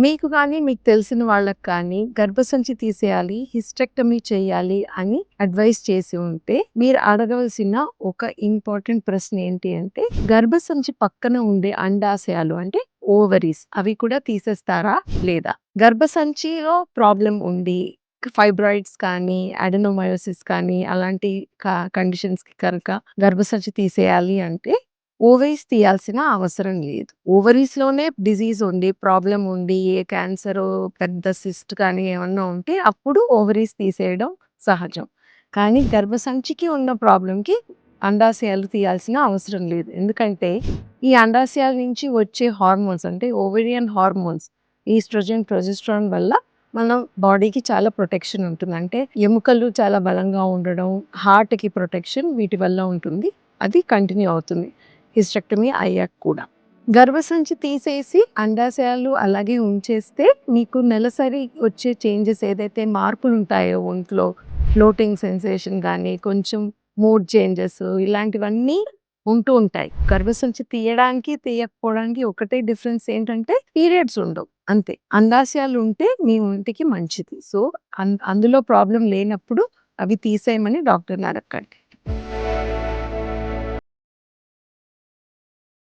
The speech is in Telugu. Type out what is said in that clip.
మీకు గానీ, మీకు తెలిసిన వాళ్ళకి కానీ గర్భసంచి తీసేయాలి, హిస్టెక్టమీ చేయాలి అని అడ్వైస్ చేసి ఉంటే, మీరు అడగవలసిన ఒక ఇంపార్టెంట్ ప్రశ్న ఏంటి అంటే, గర్భసంచి పక్కన ఉండే అండాశయాలు అంటే ఓవరీస్ అవి కూడా తీసేస్తారా? లేదా? గర్భసంచిలో ప్రాబ్లమ్ ఉండి, ఫైబ్రాయిడ్స్ కానీ, అడెనోమయోసిస్ కానీ అలాంటి కండిషన్స్‌కి కనుక గర్భసంచి తీసేయాలి అంటే ఓవరీస్ తీయాల్సిన అవసరం లేదు. ఓవరీస్‌లోనే డిసీజ్ ఉండి, ప్రాబ్లమ్ ఉండి, ఏ క్యాన్సరో, పెద్ద సిస్ట్ కానీ ఏమన్నా ఉంటే అప్పుడు ఓవరీస్ తీసేయడం సహజం. కానీ గర్భసంచికి ఉన్న ప్రాబ్లమ్‌కి అండాశయాలు తీయాల్సిన అవసరం లేదు. ఎందుకంటే ఈ అండాశయాల నుంచి వచ్చే హార్మోన్స్ అంటే ఓవేరియన్ హార్మోన్స్ ఈస్ట్రోజన్, ప్రొజెస్టెరాన్ వల్ల మన బాడీకి చాలా ప్రొటెక్షన్ ఉంటుంది. అంటే ఎముకలు చాలా బలంగా ఉండడం, హార్ట్‌కి ప్రొటెక్షన్ వీటి వల్ల ఉంటుంది. అది కంటిన్యూ అవుతుంది. హిస్టెక్టమీ అయ్యాక కూడా. గర్భసంచి తీసేసి అండాశయాలు అలాగే ఉంచేస్తే మీకు నెలసరి వచ్చే చేంజెస్ ఏదైతే మార్పులుంటాయో ఒంట్లో, ఫ్లోటింగ్ సెన్సేషన్ గానీ, కొంచెం మూడ్ చేంజెస్ ఇలాంటివన్నీ ఉంటూ ఉంటాయి. గర్భసంచి తీయడానికి, తీయకపోవడానికి ఒకటే డిఫరెన్స్ ఏంటంటే పీరియడ్స్ ఉండవు. అంతే. అండాశయాలు ఉంటే మీ ఒంటికి మంచిది. సో, అందులో ప్రాబ్లమ్ లేనప్పుడు అవి తీసేయమని డాక్టర్‌ని అడగండి.